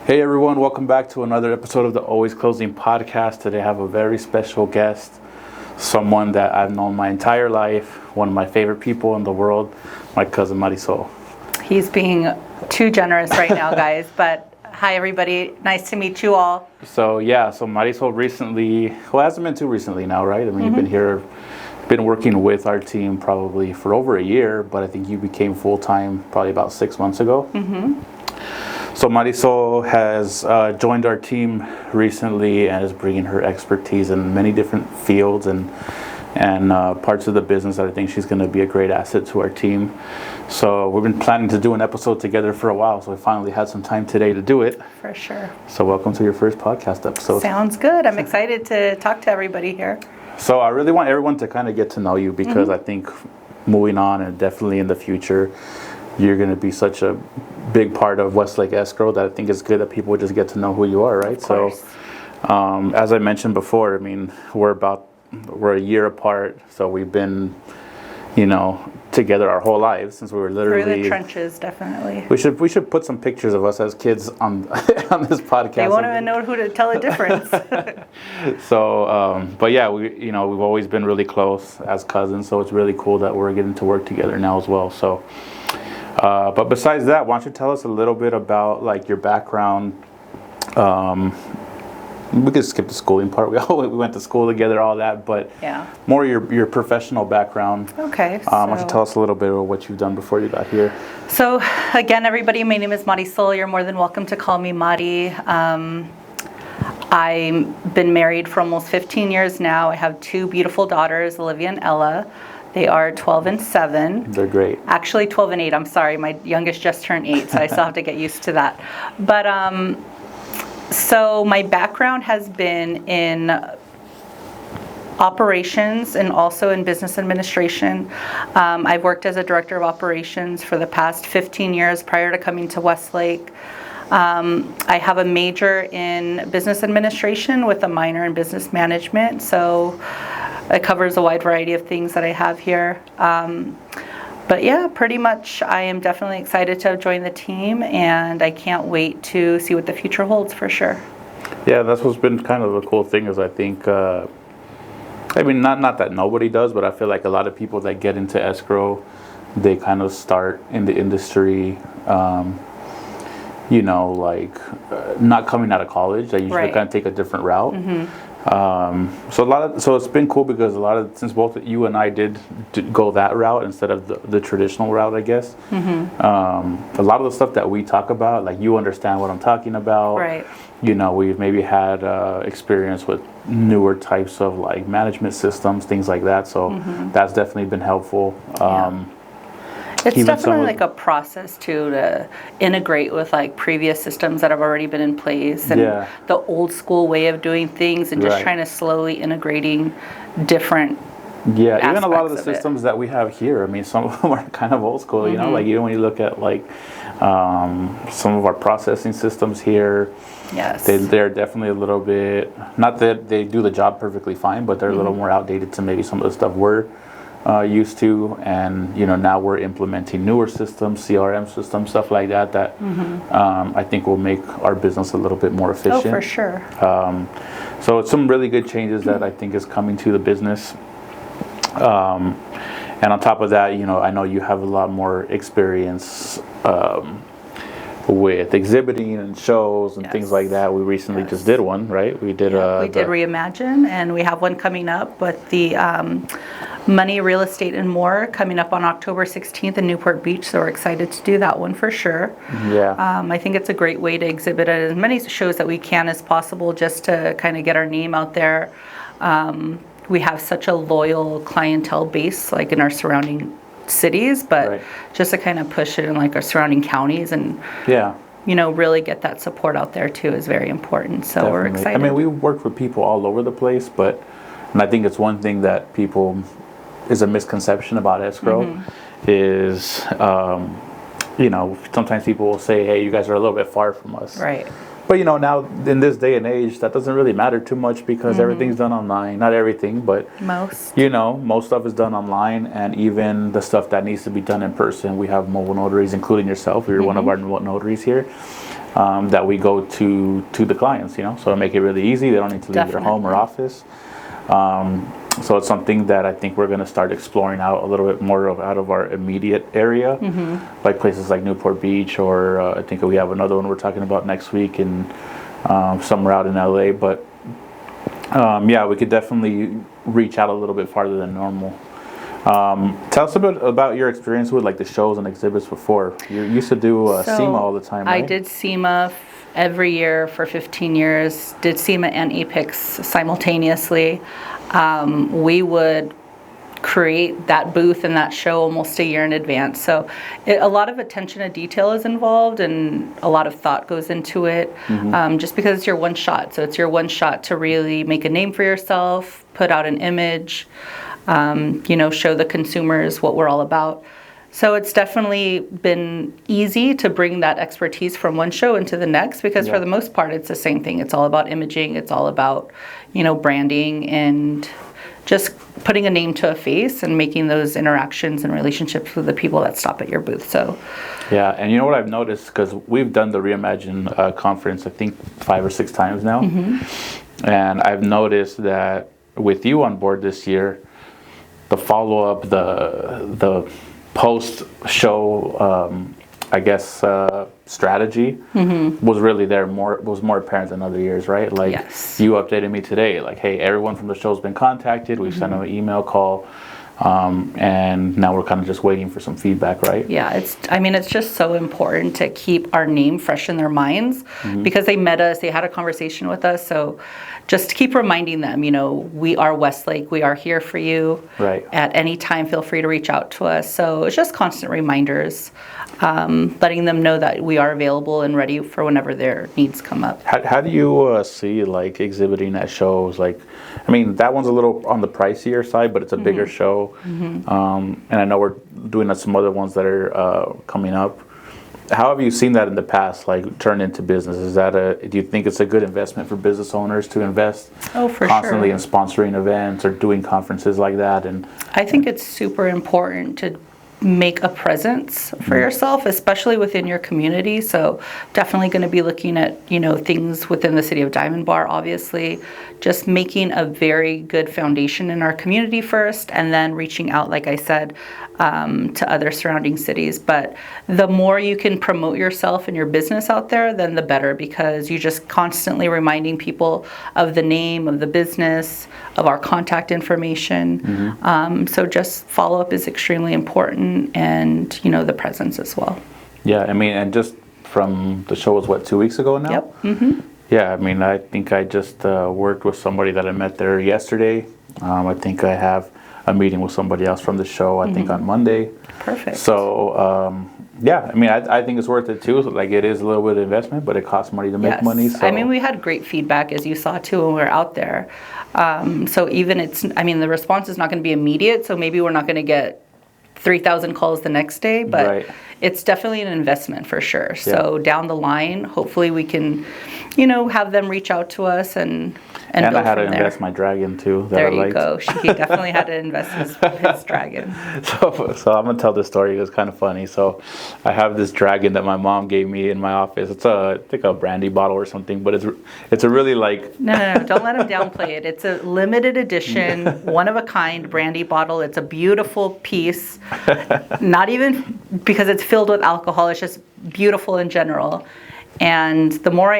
Hey everyone, welcome back to another episode of the Always Closing podcast. Today I have a very special guest, someone that I've known my entire life, one of my favorite people in the world, my cousin Marysol. He's being too generous right now, guys, but hi everybody, nice to meet you all. So Marysol recently, well, it hasn't been too recently now, right? I mean, you've been here, been working with our team probably for over a year, but I think you became full-time probably about 6 months ago. So Marysol has joined our team recently and is bringing her expertise in many different fields and parts of the business that I think she's going to be a great asset to our team. So we've been planning to do an episode together for a while, so we finally had some time today to do it. For sure. So welcome to your first podcast episode. Sounds good. I'm excited to talk to everybody here. So I really want everyone to kind of get to know you because I think moving on and definitely in the future, you're going to be such a big part of Westlake Escrow that I think it's good that people just get to know who you are, right? So, as I mentioned before, I mean, we're a year apart, so we've been, together our whole lives since we were literally through the trenches, definitely. We should put some pictures of us as kids on on this podcast. They won't even know who to tell the difference. So, but yeah, we've always been really close as cousins, so it's really cool that we're getting to work together now as well. So. But besides that, why don't you tell us a little bit about like your background? We could skip the schooling part. We went to school together, all that, but more your professional background. Okay. Why don't you tell us a little bit about what you've done before you got here? So again, everybody, my name is Marysol. You're more than welcome to call me Mari. I've been married for almost 15 years now. I have two beautiful daughters, Olivia and Ella. They are 12 and 7. They're great. Actually, 12 and 8. I'm sorry. My youngest just turned 8, so I still have to get used to that. But so my background has been in operations and also in business administration. I've worked as a director of operations for the past 15 years prior to coming to Westlake. I have a major in business administration with a minor in business management. So it covers a wide variety of things that I have here. But yeah, pretty much I am definitely excited to have joined the team, and I can't wait to see what the future holds for sure. Yeah, that's what's been kind of the cool thing is I think, I mean, not that nobody does, but I feel like a lot of people that get into escrow, they kind of start in the industry, not coming out of college. They usually kind of take a different route. So it's been cool because since both you and I did go that route instead of the traditional route, I guess. A lot of the stuff that we talk about, like you understand what I'm talking about. Right. We've maybe had experience with newer types of like management systems, things like that. So that's definitely been helpful. It's definitely like a process too to integrate with like previous systems that have already been in place and the old school way of doing things and just trying to slowly integrating different even a lot of the systems that we have here, I mean, some of them are kind of old school, like even when you look at like some of our processing systems here, they're definitely a little bit, not that they do the job perfectly fine, but they're a little more outdated to maybe some of the stuff we're used to, and now we're implementing newer systems, CRM systems, stuff like that I think will make our business a little bit more efficient. Oh, for sure. So it's some really good changes that I think is coming to the business. And on top of that, I know you have a lot more experience with exhibiting and shows and things like that. We recently just did one, right? We did Reimagine, and we have one coming up with the Money, Real Estate, and More coming up on October 16th in Newport Beach. So we're excited to do that one for sure. I think it's a great way to exhibit at as many shows that we can as possible, just to kind of get our name out there. We have such a loyal clientele base, like in our surrounding cities, but just to kind of push it in like our surrounding counties and really get that support out there too is very important. So we're excited. I mean, we work with people all over the place, and I think it's one thing that people is a misconception about escrow is sometimes people will say, hey, you guys are a little bit far from us. Right. But now in this day and age, that doesn't really matter too much because everything's done online. Not everything, but most stuff is done online, and even the stuff that needs to be done in person, we have mobile notaries, including yourself. You're one of our notaries here. that we go to the clients, so to make it really easy, they don't need to leave their home or office. So it's something that I think we're going to start exploring out a little bit more out of our immediate area, like places like Newport Beach, or I think we have another one we're talking about next week, and somewhere out in LA. But yeah, we could definitely reach out a little bit farther than normal. Tell us a bit about your experience with like the shows and exhibits before. You used to do SEMA all the time, right? I did SEMA every year for 15 years, did SEMA and APICS simultaneously. We would create that booth and that show almost a year in advance. So a lot of attention to detail is involved, and a lot of thought goes into it, just because it's your one shot. So it's your one shot to really make a name for yourself, put out an image, show the consumers what we're all about. So it's definitely been easy to bring that expertise from one show into the next, because for the most part, it's the same thing. It's all about imaging. It's all about, branding and just putting a name to a face and making those interactions and relationships with the people that stop at your booth. So, yeah, and you know what I've noticed, because we've done the Reimagine conference, I think 5 or 6 times now, and I've noticed that with you on board this year, the follow-up, the post-show, strategy was really there. Was more apparent than other years, right? Like you updated me today, like, hey, everyone from the show's been contacted. We've sent them an email, call, and now we're kind of just waiting for some feedback, right? Yeah, it's just so important to keep our name fresh in their minds, because they met us, they had a conversation with us. So just to keep reminding them, we are Westlake, we are here for you. Right. At any time, feel free to reach out to us. So it's just constant reminders, letting them know that we are available and ready for whenever their needs come up. How do you see like exhibiting at shows? Like, that one's a little on the pricier side, but it's a bigger show. And I know we're doing some other ones that are coming up. How have you seen that in the past, like turn into business? Do you think it's a good investment for business owners to invest constantly in sponsoring events or doing conferences like that? And I think it's super important to make a presence for yourself, especially within your community. So definitely going to be looking at, things within the city of Diamond Bar, obviously, just making a very good foundation in our community first, and then reaching out, like I said, to other surrounding cities. But the more you can promote yourself and your business out there, then the better, because you're just constantly reminding people of the name, of the business, of our contact information. So just follow-up is extremely important, and, the presence as well. Yeah, and just from the show was 2 weeks ago now? Yep. Yeah, I think I just worked with somebody that I met there yesterday. I think I have a meeting with somebody else from the show, I think on Monday. Perfect. So, yeah, I think it's worth it too. Like, it is a little bit of investment, but it costs money to make money. So. We had great feedback, as you saw too, when we were out there. So even the response is not going to be immediate, so maybe we're not going to get 3,000 calls the next day, but it's definitely an investment for sure. So down the line, hopefully we can, have them reach out to us and I had to invest my dragon too. There you go. He definitely had to invest his dragon. So I'm gonna tell this story. It was kind of funny. So I have this dragon that my mom gave me in my office. It's I think a brandy bottle or something, but it's a really like. No, don't let him downplay it. It's a limited edition, one of a kind brandy bottle. It's a beautiful piece. Not even because it's filled with alcohol. It's just beautiful in general. And the more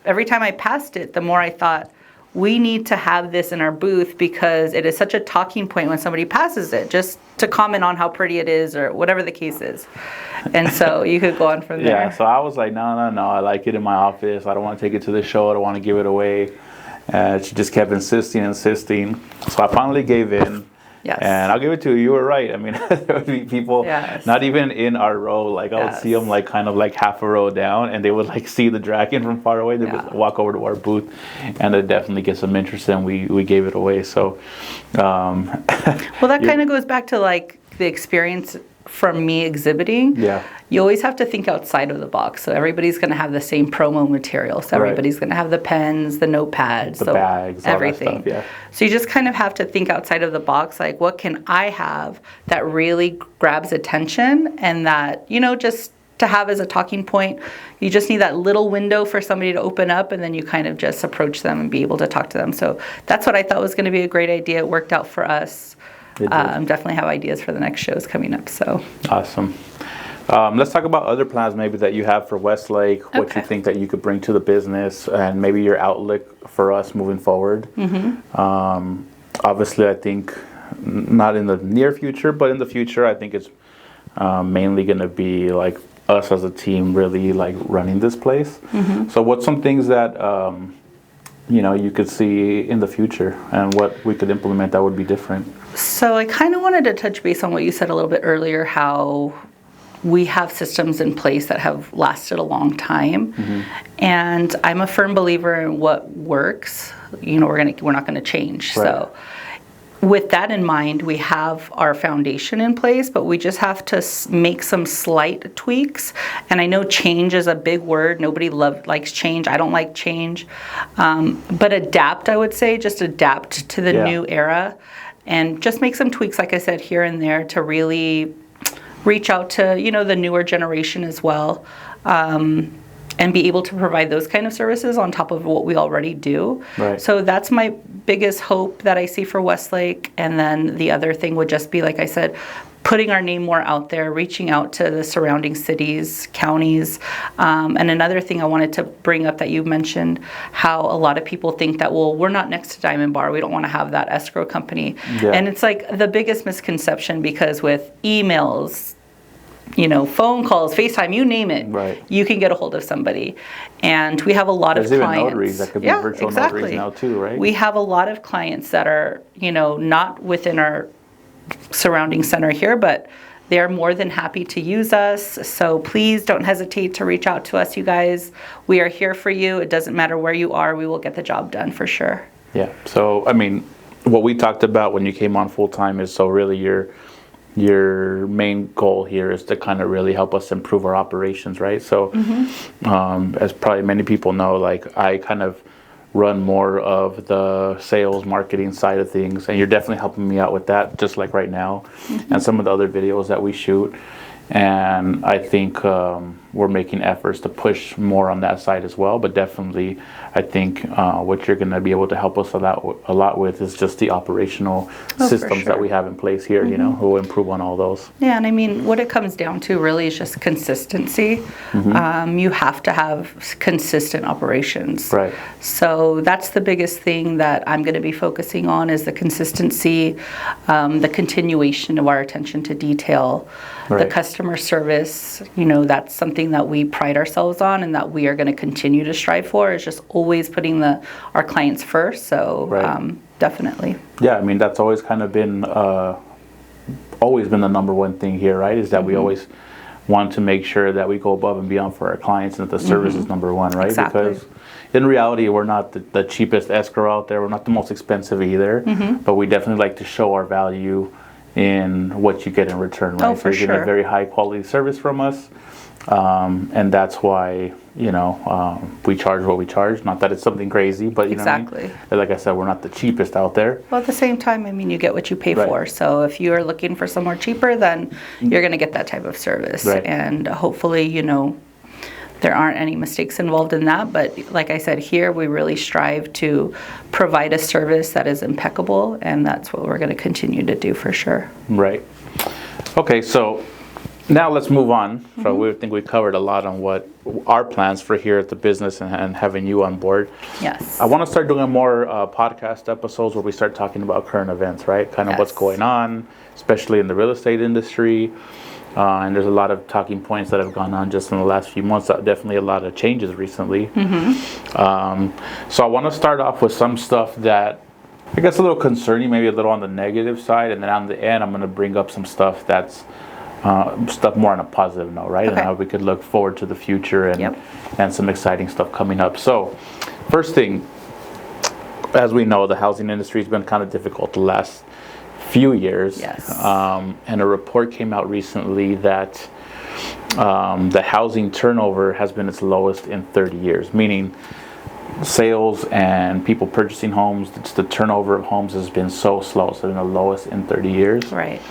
every time I passed it, the more I thought, we need to have this in our booth, because it is such a talking point when somebody passes it, just to comment on how pretty it is or whatever the case is. And so you could go on from there. Yeah, so I was like, no, I like it in my office. I don't want to take it to the show. I don't want to give it away. She just kept insisting. So I finally gave in. Yes. And I'll give it to you. You were right. There would be people, not even in our row. Like, I would see them like kind of like half a row down, and they would like see the dragon from far away. They would walk over to our booth, and it definitely get some interest. And we gave it away. So, well, that kind of goes back to like the experience from me exhibiting. Yeah. You always have to think outside of the box. So everybody's going to have the same promo material. So everybody's going to have the pens, the notepads, the bags, everything. All that stuff, So you just kind of have to think outside of the box. Like, what can I have that really grabs attention and that, just to have as a talking point. You just need that little window for somebody to open up, and then you kind of just approach them and be able to talk to them. So that's what I thought was going to be a great idea. It worked out for us. Definitely have ideas for the next shows coming up. So awesome. Let's talk about other plans maybe that you have for Westlake, what you think that you could bring to the business, and maybe your outlook for us moving forward. Obviously, I think not in the near future, but in the future, I think it's mainly going to be like us as a team really like running this place. So what's some things that you could see in the future and what we could implement that would be different? So I kind of wanted to touch base on what you said a little bit earlier, how we have systems in place that have lasted a long time. And I'm a firm believer in what works. We're not going to change. Right. So with that in mind, we have our foundation in place, but we just have to make some slight tweaks. And I know change is a big word. Nobody likes change. I don't like change. But adapt, I would say, just adapt to the new era and just make some tweaks, like I said, here and there to really reach out to, the newer generation as well. And be able to provide those kind of services on top of what we already do. Right. So that's my biggest hope that I see for Westlake. And then the other thing would just be, like I said, putting our name more out there, reaching out to the surrounding cities, counties. And another thing I wanted to bring up that you mentioned, how a lot of people think that, well, we're not next to Diamond Bar. We don't want to have that escrow company. Yeah. And it's like the biggest misconception, because with emails, phone calls, FaceTime, you name it, right, you can get a hold of somebody. And we have a lot of clients. There's even notaries that could be virtual notaries now too, right? We have a lot of clients that are, not within our surrounding center here, but they're more than happy to use us. So please don't hesitate to reach out to us, you guys. We are here for you. It doesn't matter where you are. We will get the job done for sure. Yeah. So, what we talked about when you came on full time is, so really your main goal here is to kind of really help us improve our operations, right? So as probably many people know, like I kind of run more of the sales marketing side of things, and you're definitely helping me out with that, just like right now, and some of the other videos that we shoot. And I think we're making efforts to push more on that side as well. But definitely, I think what you're going to be able to help us a lot with is just the operational systems that we have in place here, who will improve on all those. Yeah, and what it comes down to really is just consistency. You have to have consistent operations. Right. So that's the biggest thing that I'm going to be focusing on, is the consistency, the continuation of our attention to detail. Right. The customer service, that's something that we pride ourselves on and that we are going to continue to strive for, is just always putting our clients first. So definitely. Yeah, that's always kind of been the number one thing here, right? Is that we always want to make sure that we go above and beyond for our clients, and that the service is number one, right? Exactly. Because in reality, we're not the cheapest escrow out there. We're not the most expensive either, but we definitely like to show our value in what you get in return, right? So you're getting a very high quality service from us, and that's why we charge what we charge. Not that it's something crazy, but you know what I mean? Like I said, we're not the cheapest out there. Well, at the same time, you get what you pay for. So if you are looking for somewhere cheaper, then you're going to get that type of service, and hopefully, there aren't any mistakes involved in that. But like I said, here we really strive to provide a service that is impeccable, and that's what we're going to continue to do for sure. Right. Okay, so now let's move on. So we think we covered a lot on what our plans for here at the business and having you on board. Yes. I want to start doing more podcast episodes where we start talking about current events, right? Kind of what's going on, especially in the real estate industry. And there's a lot of talking points that have gone on just in the last few months. Definitely a lot of changes recently. So I want to start off with some stuff that I guess a little concerning, maybe a little on the negative side, and then on the end I'm going to bring up some stuff that's stuff more on a positive note, right? And how we could look forward to the future and some exciting stuff coming up. So first thing, as we know, the housing industry has been kind of difficult the last few years. Yes. And a report came out recently that the housing turnover has been its lowest in 30 years, meaning sales and people purchasing homes, the turnover of homes has been so slow. So it's been the lowest in 30 years. Right.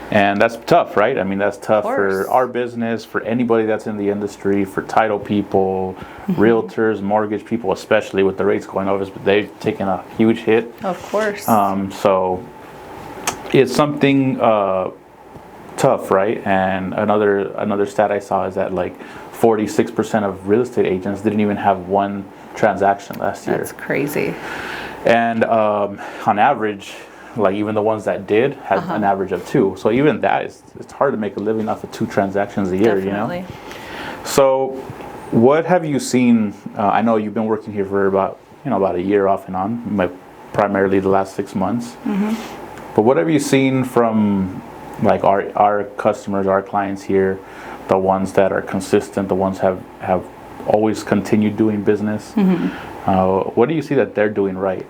And that's tough, right? I mean, that's tough for our business, for anybody that's in the industry, for title people, realtors, mortgage people, especially with the rates going over. They've taken a huge hit. Of course. So it's something tough, right? And another stat I saw is that like 46% of real estate agents didn't even have one transaction last year. That's crazy. And on average, like even the ones that did had an average of 2. So even that it's hard to make a living off of 2 transactions a year. Definitely. You know. So what have you seen? I know you've been working here for about a year off and on, primarily the last 6 months. But what have you seen from like our customers, our clients here, the ones that are consistent, the ones have always continued doing business? What do you see that they're doing right?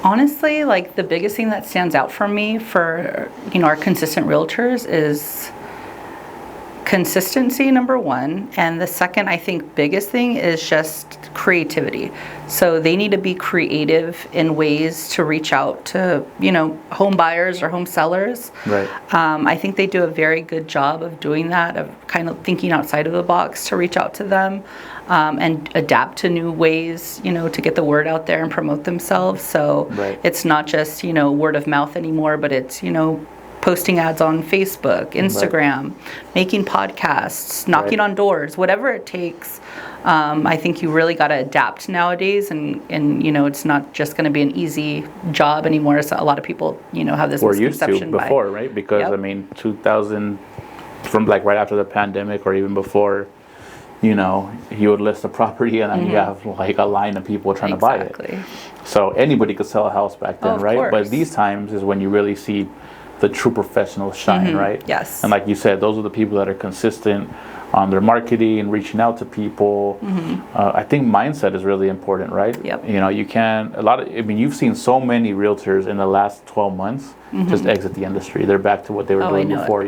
Honestly, like the biggest thing that stands out for me for, our consistent realtors is consistency, number one. And the second, I think, biggest thing is just creativity. So they need to be creative in ways to reach out to, home buyers or home sellers. Right. I think they do a very good job of doing that, of kind of thinking outside of the box to reach out to them. And adapt to new ways, to get the word out there and promote themselves. So it's not just, word of mouth anymore, but it's, posting ads on Facebook, Instagram, making podcasts, knocking on doors, whatever it takes. I think you really got to adapt nowadays, and it's not just going to be an easy job anymore. So a lot of people, have this misconception. We're used to before, right? Because, I mean, 2000, from like right after the pandemic or even before, you would list a property and then you have like a line of people trying to buy it. So anybody could sell a house back then, right? Course. But these times is when you really see the true professionals shine, right? Yes. And like you said, those are the people that are consistent on their marketing and reaching out to people. I think mindset is really important, right? Yep. You can't, you've seen so many realtors in the last 12 months just exit the industry. They're back to what they were doing before,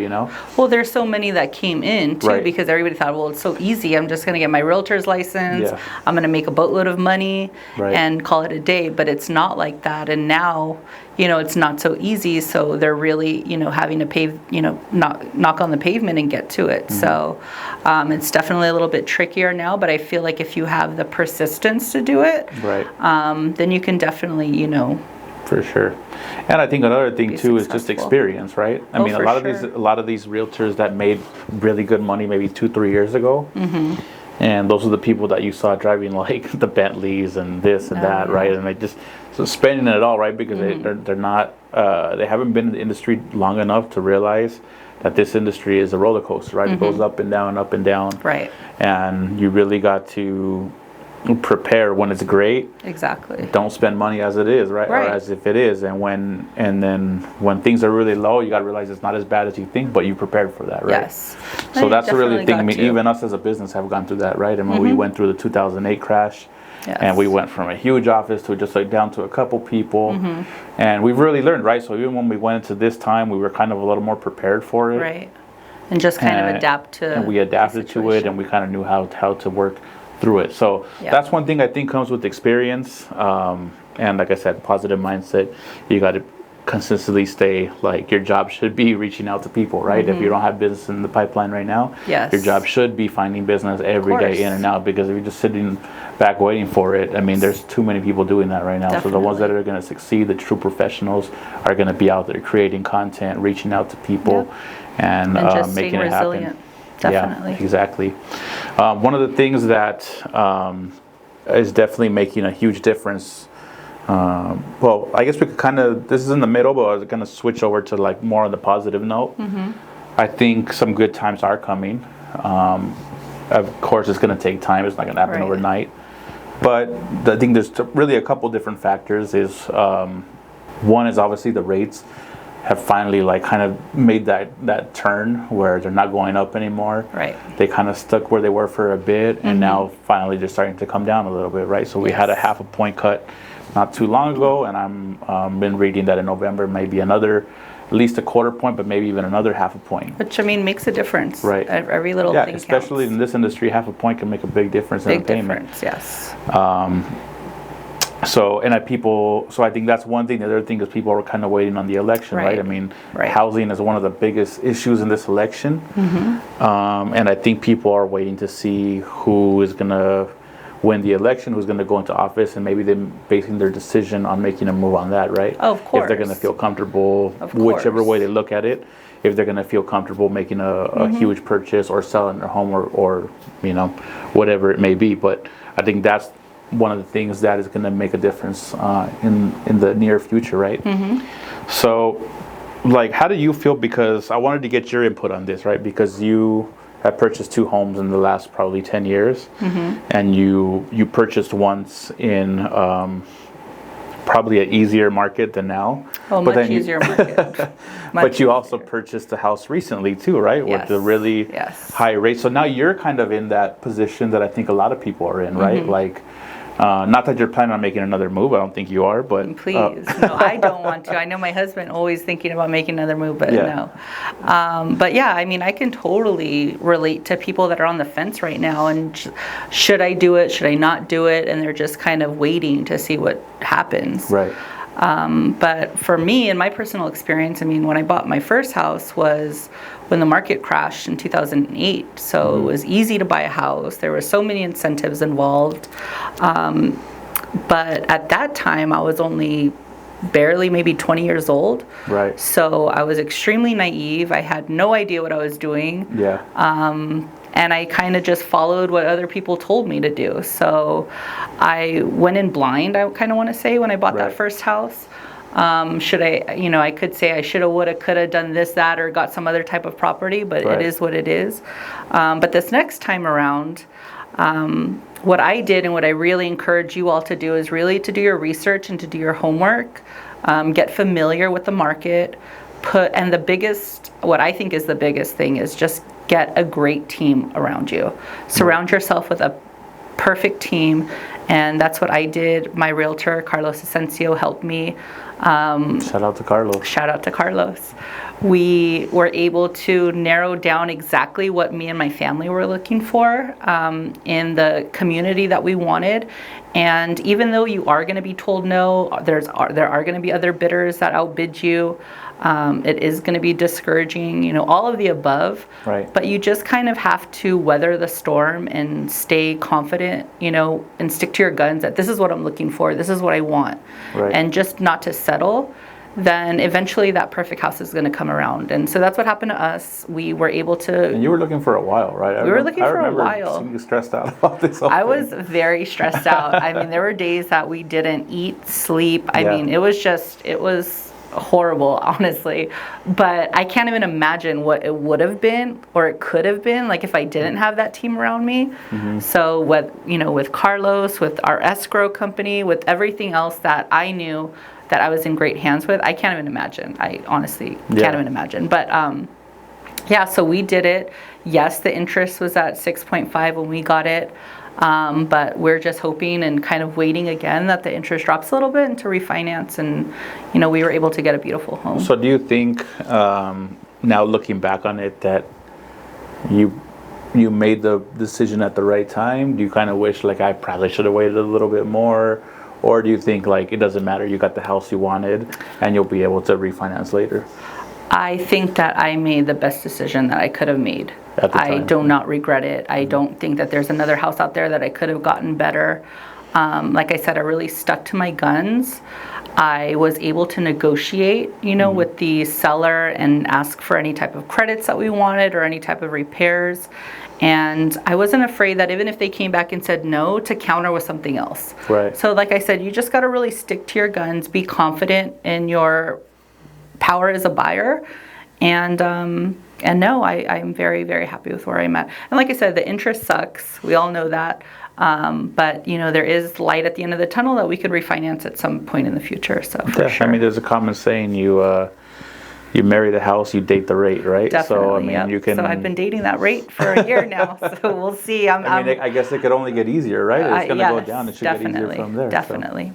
Well, there's so many that came in too, because everybody thought, well, it's so easy. I'm just going to get my realtor's license. Yeah. I'm going to make a boatload of money and call it a day. But it's not like that. And now, it's not so easy. So they're really, having to knock on the pavement and get to it. So it's definitely a little bit trickier now. But I feel like if you have the persistence to do it, then you can definitely, For sure. And I think another thing too is just experience, right? I mean, a lot of these realtors that made really good money maybe 2-3 years ago, and those are the people that you saw driving like the Bentleys and this and that, right? And they just spending it all, right? Because they're not they haven't been in the industry long enough to realize that this industry is a roller coaster, right? It goes up and down, right? And you really got to prepare when it's great. Exactly. Don't spend money as it is, right? Or as if it is. And then when things are really low, you got to realize it's not as bad as you think, but you prepared for that, right? Yes. So that's the really thing. I mean, even us as a business have gone through that, right? I mean, we went through the 2008 crash. Yes. And we went from a huge office to just like down to a couple people. And we've really learned, right? So even when we went into this time, we were kind of a little more prepared for it. Right. And just kind of adapt to And we adapted to it, and we kind of knew how to work through it. So that's one thing I think comes with experience. And like I said, positive mindset. You got to consistently stay, like your job should be reaching out to people, right? If you don't have business in the pipeline right now, your job should be finding business every day in and out, because if you're just sitting back waiting for it, I mean, there's too many people doing that right now. Definitely. So the ones that are going to succeed, the true professionals, are going to be out there creating content, reaching out to people, and making it happen. Definitely. Yeah, exactly. One of the things that is definitely making a huge difference, well, I guess we could this is in the middle, but I was going to switch over to like more on the positive note. I think some good times are coming. Of course, it's going to take time. It's not going to happen overnight. But I think there's really a couple different factors. One is obviously the rates have finally like kind of made that turn where they're not going up anymore. Right. They kind of stuck where they were for a bit, and now finally they're starting to come down a little bit, right? So we had a 0.5 point cut not too long ago, and I'm been reading that in November maybe another, at least 1/4 point, but maybe even another 0.5 point. Which, I mean, makes a difference. Right. Every little thing counts. Especially in this industry, 0.5 point can make a big difference in the payment. Big difference, yes. So I think that's one thing. The other thing is people are kind of waiting on the election, right? I mean, housing is one of the biggest issues in this election, and I think people are waiting to see who is going to win the election, who's going to go into office, and maybe they're basing their decision on making a move on that, right? Of course. If they're going to feel comfortable, whichever way they look at it, if they're going to feel comfortable making a huge purchase or selling their home or whatever it may be. But I think that's one of the things that is going to make a difference in the near future, right? So, like, how do you feel? Because I wanted to get your input on this, right? Because you have purchased 2 homes in the last probably 10 years, and you purchased once in probably an easier market than now. Oh, but much easier market. But you also purchased a house recently too, right? Yes. With the really high rate. So now you're kind of in that position that I think a lot of people are in, right? Like, not that you're planning on making another move. I don't think you are, but please, no, I don't want to. I know my husband always thinking about making another move, but no. But yeah, I mean, I can totally relate to people that are on the fence right now. And should I do it? Should I not do it? And they're just kind of waiting to see what happens. Right. But for me, in my personal experience, I mean, when I bought my first house was when the market crashed in 2008. So it was easy to buy a house. There were so many incentives involved. But at that time, I was only barely maybe 20 years old. Right. So I was extremely naive. I had no idea what I was doing. Yeah. And I kind of just followed what other people told me to do. So I went in blind, I kind of want to say, when I bought that first house. Should I, I could say I shoulda, woulda, coulda done this, that, or got some other type of property, but it is what it is. But this next time around, what I did and what I really encourage you all to do is really to do your research and to do your homework, get familiar with the market, and what I think is the biggest thing is just get a great team around you. Surround yourself with a perfect team, and that's what I did. My realtor, Carlos Asensio, helped me. Shout out to Carlos. Shout out to Carlos. We were able to narrow down exactly what me and my family were looking for in the community that we wanted. And even though you are going to be told no, there are going to be other bidders that outbid you. It is going to be discouraging, all of the above. Right. But you just kind of have to weather the storm and stay confident, and stick to your guns that this is what I'm looking for, this is what I want. Right. And just not to settle. Then eventually that perfect house is going to come around. And so that's what happened to us. We were able to... And you were looking for a while, right? We were looking for a while. I remember seeing you stressed out about this whole thing. I was very stressed out. I mean, there were days that we didn't eat, sleep. I mean, it was horrible, honestly. But I can't even imagine what it would have been or it could have been, like if I didn't have that team around me. So with Carlos, with our escrow company, with everything else that I knew that I was in great hands with, I can't even imagine. I honestly can't even imagine. But so we did it. Yes, the interest was at 6.5 when we got it. But we're just hoping and kind of waiting again that the interest drops a little bit and to refinance, and we were able to get a beautiful home. So do you think now looking back on it that you made the decision at the right time? Do you kind of wish like I probably should have waited a little bit more? Or do you think like it doesn't matter, you got the house you wanted and you'll be able to refinance later? I think that I made the best decision that I could have made. At the time. I do not regret it. I don't think that there's another house out there that I could have gotten better. Like I said, I really stuck to my guns. I was able to negotiate, with the seller and ask for any type of credits that we wanted or any type of repairs. And I wasn't afraid that even if they came back and said no, to counter with something else. Right. So like I said, you just got to really stick to your guns, be confident in your power as a buyer. And no, I'm very, very happy with where I'm at. And like I said, the interest sucks. We all know that. But, there is light at the end of the tunnel that we could refinance at some point in the future. So for sure. I mean, there's a common saying, you marry the house, you date the rate, right? Definitely, so, I mean, you can... So I've been dating that rate for a year now, so we'll see. I guess it could only get easier, right? It's going to go down. It should get easier from there. Definitely.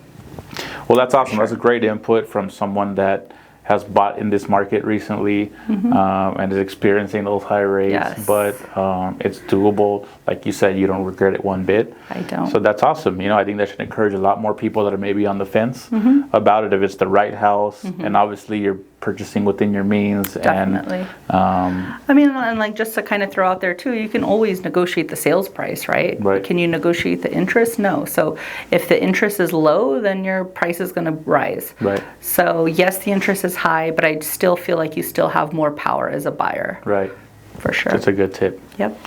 So. Well, that's awesome. That's a great input from someone that has bought in this market recently and is experiencing those high rates. Yes. But it's doable. Like you said, you don't regret it one bit. I don't. So that's awesome. I think that should encourage a lot more people that are maybe on the fence about it if it's the right house. And obviously you're purchasing within your means. Definitely. And like just to kind of throw out there too, you can always negotiate the sales price, right? Right. Can you negotiate the interest? No. So if the interest is low, then your price is going to rise. Right. So yes, the interest is high, but I still feel like you still have more power as a buyer. Right. For sure. That's a good tip. Yep.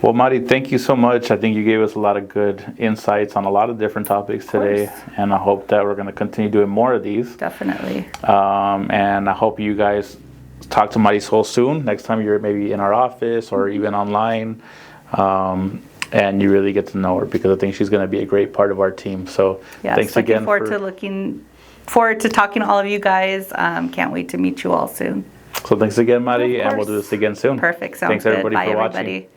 Well, Mari, thank you so much. I think you gave us a lot of good insights on a lot of different topics today. And I hope that we're going to continue doing more of these. Definitely. And I hope you guys talk to Marysol soon, next time you're maybe in our office or even online. And you really get to know her, because I think she's going to be a great part of our team. So thanks again. Looking forward to talking to all of you guys. Can't wait to meet you all soon. So thanks again, Mari, and we'll do this again soon. Perfect. Sounds thanks good. everybody Bye, for everybody. watching.